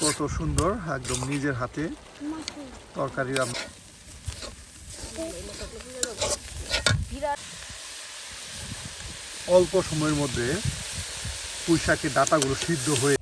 কত সুন্দর একদম নিজের হাতে তরকারি রান্না। অল্প সময়ের মধ্যে পুঁই শাকের ডাঁটাগুলো সিদ্ধ হয়ে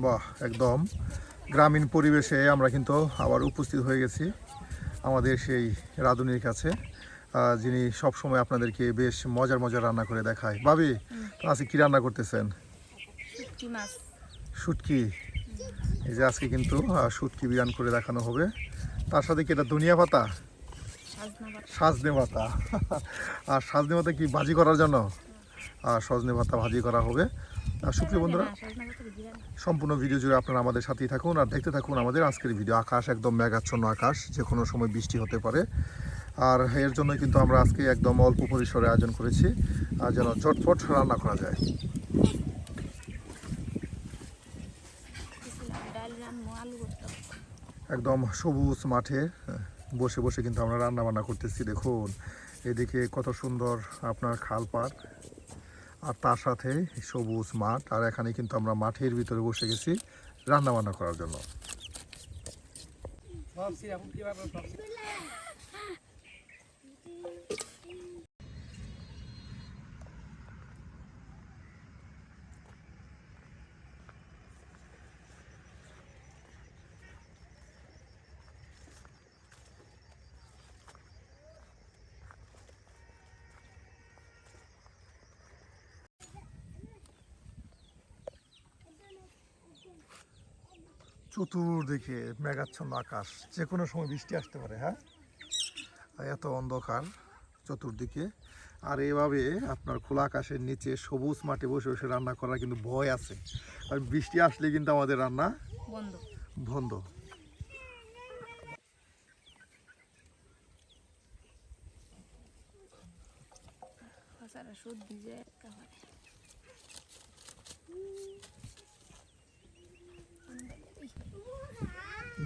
বাহ, একদম গ্রামীণ পরিবেশে আমরা কিন্তু আবার উপস্থিত হয়ে গেছি আমাদের সেই রাঁধুনির কাছে, যিনি সবসময় আপনাদেরকে বেশ মজার মজার রান্না করে দেখায়। ভাবি, আজকে কি রান্না করতেছেন? শুটকি। এই যে আজকে কিন্তু শুটকি বিরান করে দেখানো হবে। তার সাথে কি এটা ধনিয়া পাতা, সাজনে পাতা আর সাজনে পাতা কি ভাজি করার জন্য? আর সজনে পাতা ভাজি করা হবে। সুপ্রিয় বন্ধুরা, সম্পূর্ণ ভিডিও জুড়ে আপনারা আমাদের সাথেই থাকুন আর দেখতে থাকুন আমাদের আজকের ভিডিও। আকাশ একদম মেঘাচ্ছন্ন আকাশ, যে কোনো সময় বৃষ্টি হতে পারে। আর এর জন্য কিন্তু আমরা আজকে একদম অল্প পরিসরে আয়োজন করেছি যেন ঝটফট রান্না করা যায়। একদম সবুজ মাঠে বসে বসে কিন্তু আমরা রান্না বান্না করতেছি। দেখুন এদিকে কত সুন্দর আপনার খাল পাড়, আর তার সাথে সবুজ মাঠ। আর এখানে কিন্তু আমরা মাঠের ভিতরে বসে গেছি রান্না বান্না করার জন্য। চতুর্দিকে মেঘাচ্ছন্ন আকাশ, যে কোনো সময় বৃষ্টি আসতে পারে। হ্যাঁ, এত অন্ধকার চতুর্দিকে। আর এভাবে আপনার খোলা আকাশের নিচে সবুজ মাঠে বসে বসে রান্না করার কিন্তু ভয় আছে, আর বৃষ্টি আসলে কিন্তু আমাদের রান্না বন্ধ।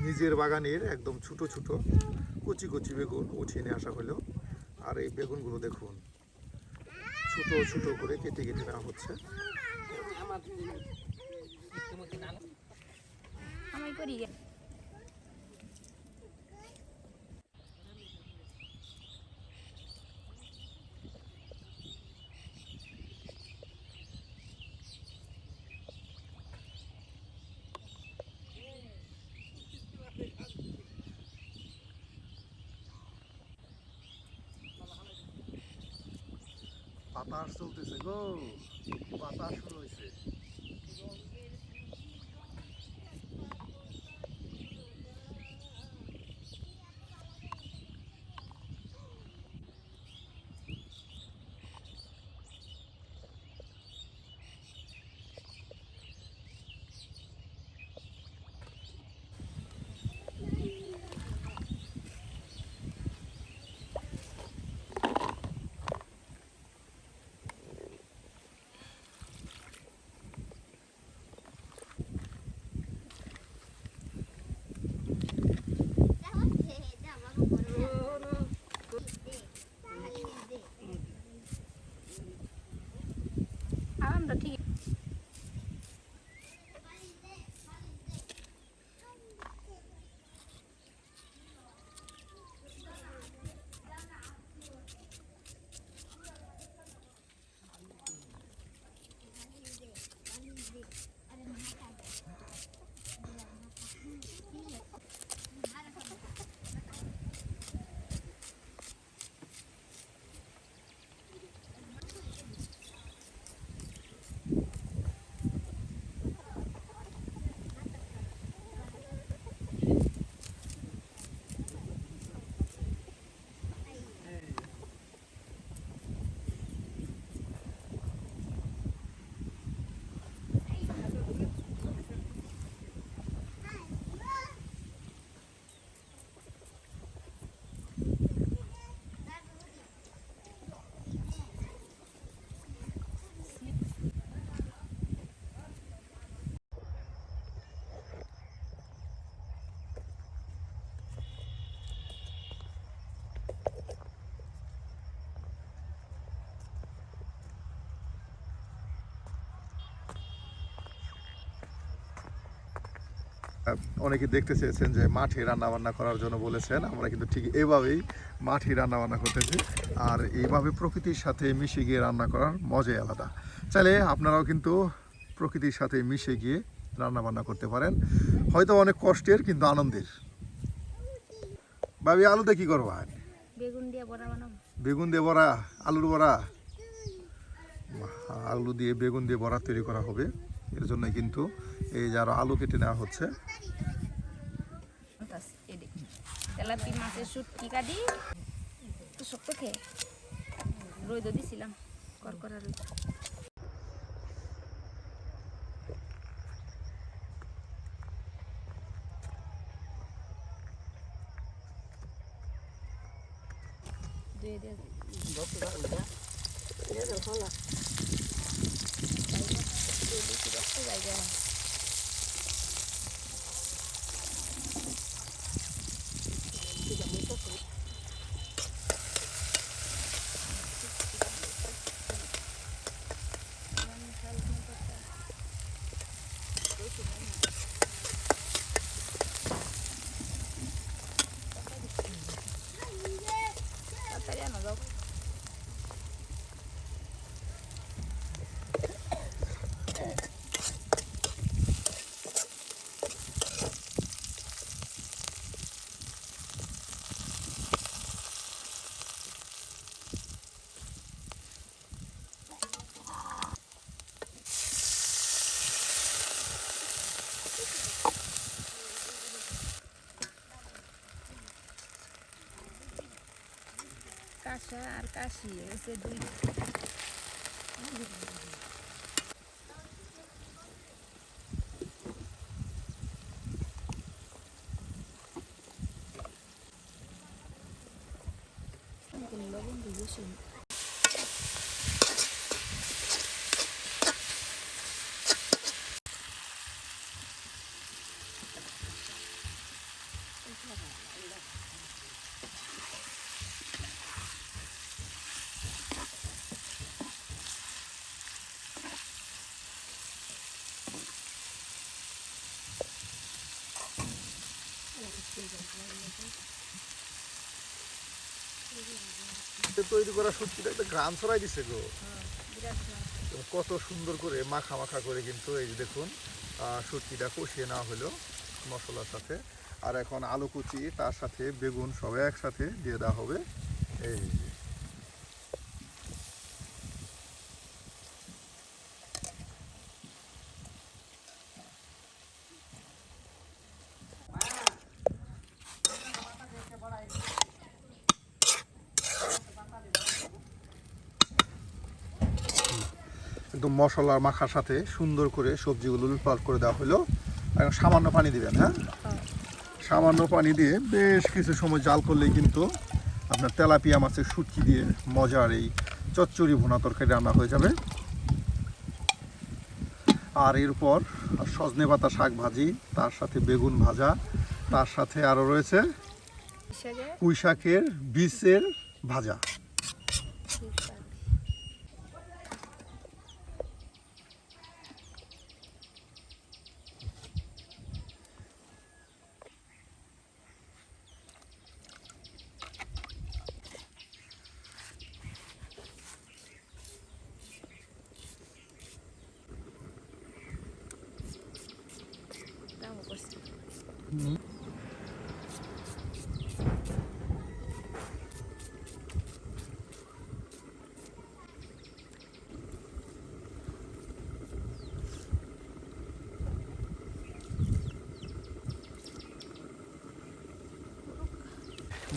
নিজের বাগানের একদম ছোট ছোট কচি কচি বেগুন উঠিয়ে নিয়ে আসা হলো। আর এই বেগুনগুলো দেখুন ছোট ছোট করে কেটে কেটে নেওয়া হচ্ছে। বাতাস চলতেছে গো, বাতাস শুরু হয়েছে। অনেকে দেখতে চেয়েছেন যে মাঠে রান্না বান্না করার জন্য বলেছেন, আমরা কিন্তু ঠিক এইভাবেই মাঠে রান্না বান্না করতেছি। আর এইভাবে প্রকৃতির সাথে মিশে গিয়ে রান্না করার মজাই আলাদা। চাইলে আপনারাও কিন্তু প্রকৃতির সাথে মিশে গিয়ে রান্না বান্না করতে পারেন, হয়তো অনেক কষ্টের কিন্তু আনন্দের। ভাবি আলুতে কি করবা? বেগুন দিয়ে বড়া বানাবো। বেগুন দিয়ে বড়া, আলুর বড়া। আলু দিয়ে বেগুন দিয়ে বড়া তৈরি করা হবে, এর জন্য কিন্তু এই যে আরো আলু কেটে নেওয়া হচ্ছে। তেলাপি মাছের শুটকি কাটি তো শক্ত খেয়ে রোদ দিছিলাম, করকরা রোদ। কাঁসা আর কাশি হচ্ছে দুই। লবণ দিয়ে তৈরি করা শুটকিটা একটা ঘ্রাণ ছড়াই দিছে গো, কত সুন্দর করে মাখা মাখা করে কিন্তু এই যে দেখুন শুটকিটা কষিয়ে নেওয়া হলো মশলার সাথে। আর এখন আলু কুচি তার সাথে বেগুন সব একসাথে দিয়ে দেওয়া হবে। এই একদম মশলার মাখার সাথে সুন্দর করে সবজিগুলো উলটপালট করে দেওয়া হলো। এখন সামান্য পানি দিবেন, হ্যাঁ সামান্য পানি দিয়ে বেশ কিছু সময় জাল করলেই কিন্তু আপনার তেলাপিয়া মাছের শুটকি দিয়ে মজার এই চচ্চড়ি ভুনা তরকারি রান্না হয়ে যাবে। আর এরপর সজনে পাতা শাক ভাজি, তার সাথে বেগুন ভাজা, তার সাথে আরও রয়েছে পুঁই শাকের বীজের ভাজা।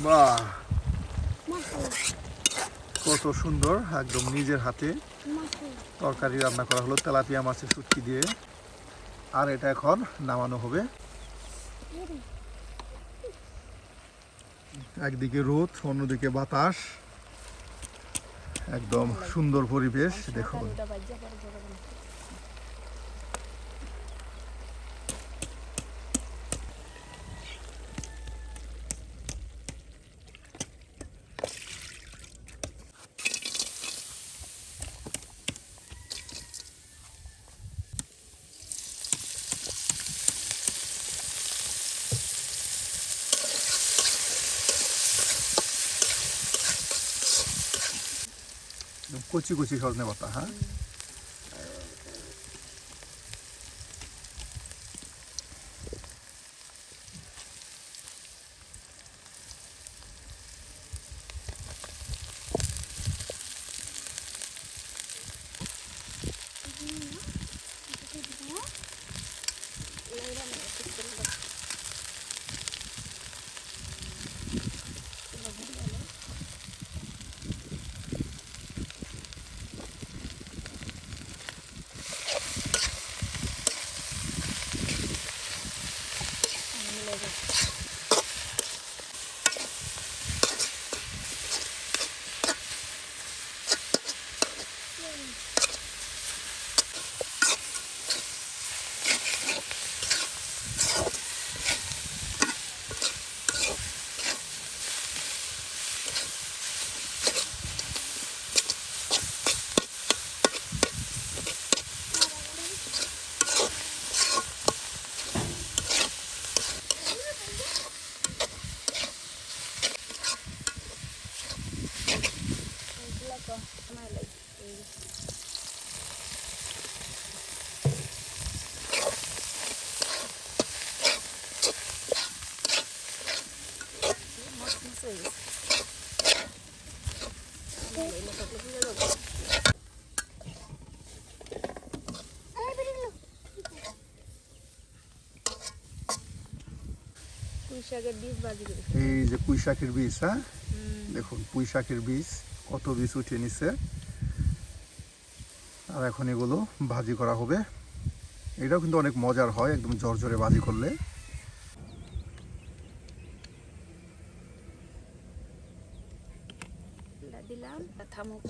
বাহ, কত সুন্দর একদম নিজের হাতে তরকারি রান্না করা হলো তেলাপিয়া মাছের শুটকি দিয়ে। আর এটা এখন নামানো হবে। একদিকে রোদ, অন্যদিকে বাতাস, একদম সুন্দর পরিবেশ দেখুন। কচি কচি সজনে পাতা, হ্যাঁ। পুঁই শাকের বীজ ভাজি করে এই যে পুঁই শাকের বীজ, হ্যাঁ, দেখুন পুঁই শাকের বীজ কত বীজ উঠিয়ে নিচ্ছে। আর এখন এগুলো ভাজি করা হবে। এটাও কিন্তু অনেক মজার হয় একদম ঝরঝরে ভাজি করলে। দিলাম থামুক।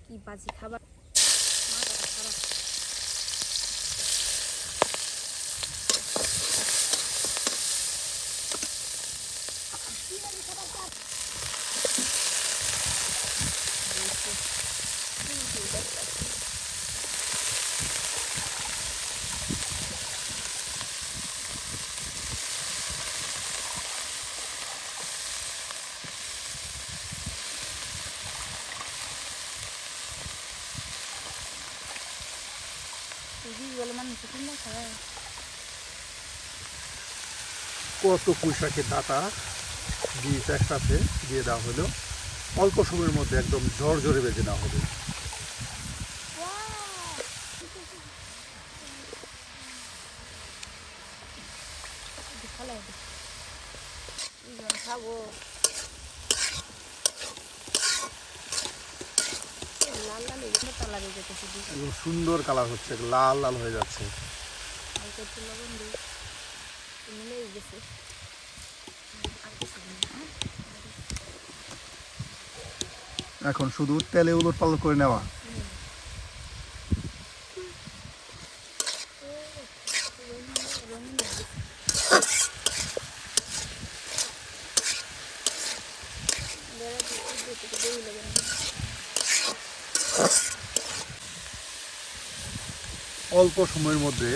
কি ভাজি খাবার, মাথাটা খারাপ। বলে মানুষ কিনলে খায়। কত পুঁই শাকের ডাঁটা বীজ একসাথে দিয়ে দেওয়া হলো, অল্প সময়ের মধ্যে একদম ঝরঝরে ভেজে নেওয়া হবে। খাবো লাল লাল কালার হয়ে যেতেছে, একদম সুন্দর কালার হচ্ছে, লাল লাল হয়ে যাচ্ছে। হালকা একটু লবণ দিই, মিলেই গেছে। আর কিছু দিন এখন শুধু তেলে উলট পালট করে নেওয়া। অল্প সময়ের মধ্যে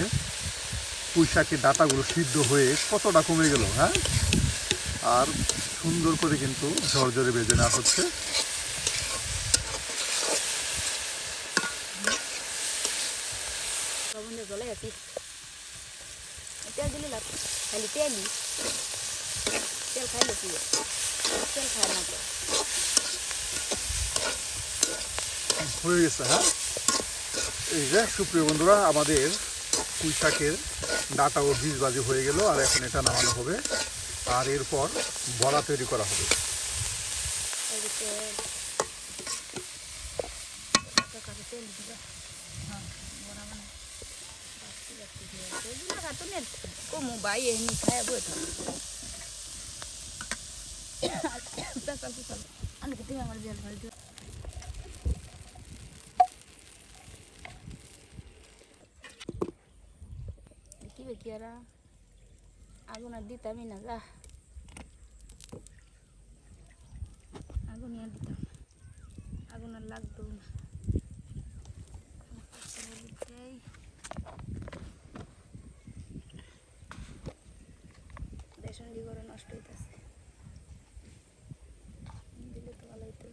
পুঁই শাকের ডাঁটাগুলো সিদ্ধ হয়ে কতটা কমে গেল, হ্যাঁ। আর সুন্দর করে কিন্তু ঝরঝরে ভেজে নেওয়া হচ্ছে। জলে আছি তেল দিলে লাগ খালি তেলই তেল খাইলে কি তেল খায় না তো হয়ে গেছে, হ্যাঁ। এই যে সুপ্রিয় বন্ধুরা, আমাদের পুঁই শাকের ডাঁটা ও বীজ ভাজি হয়ে গেল। আর এখন এটা নামানো হবে, আর এরপর বড়া তৈরি করা হবে। como vai ele খায় বইটা পেছাল পেছাল আমি কি তুমি আমার জেল ভরে দিও কি বেকিয়ারা আগুন আর দিতামই না, যা আগুন আর দিতাম, আগুন আর লাগতো না। বেসন দিয়ে করে নষ্ট হইতেছে, দিলে তো ভালো হইতো।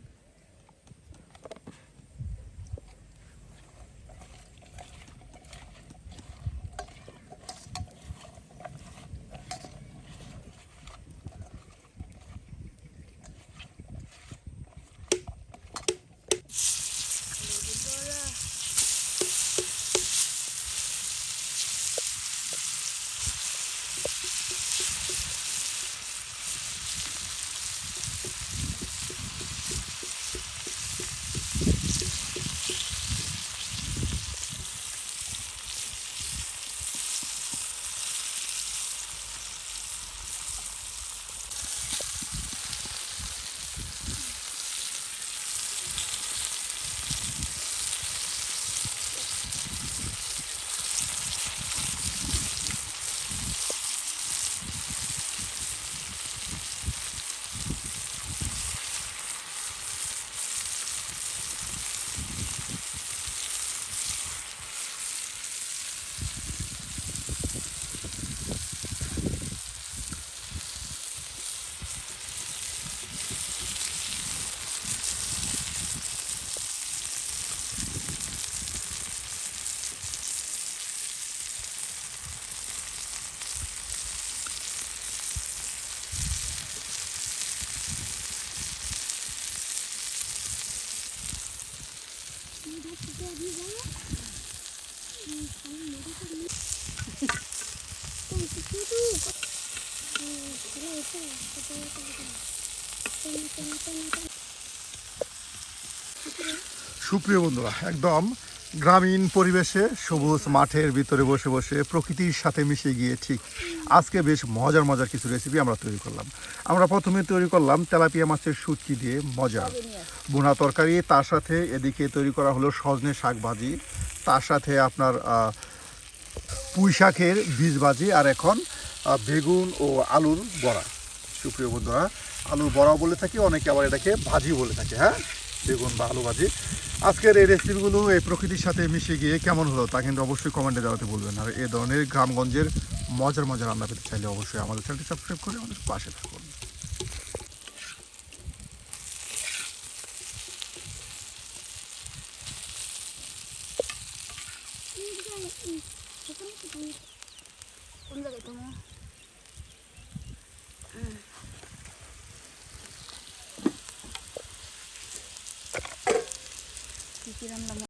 সুপ্রিয় বন্ধুরা, একদম গ্রামীণ পরিবেশে সবুজ মাঠের ভিতরে বসে বসে প্রকৃতির সাথে মিশে গিয়ে ঠিক আজকে বেশ মজার মজার কিছু রেসিপি আমরা তৈরি করলাম। আমরা প্রথমে তৈরি করলাম তেলাপিয়া মাছের শুটকি দিয়ে মজার বোনা তরকারি, তার সাথে এদিকে তৈরি করা হলো সজনে শাক ভাজি, তার সাথে আপনার পুঁই শাকের বীজ ভাজি, আর এখন বেগুন ও আলুর বড়া। সুপ্রিয় বন্ধুরা, আলুর বড়া বলে থাকি, অনেকে আবার এটাকে ভাজি বলে থাকে। হ্যাঁ, বেগুন বা আলু ভাজি। আজকের এই রেসিপিগুলো এই প্রকৃতির সাথে মিশে গিয়ে কেমন হলো তা কিন্তু অবশ্যই কমেন্টে জানাতে বলবেন। আর এই ধরনের গ্রামগঞ্জের মজার মজার রান্না পেতে চাইলে অবশ্যই আমাদের চ্যানেলটি সাবস্ক্রাইব করে আমাদের পাশে থাকুন। কোন জায়গায় তোমার কি কি রান্না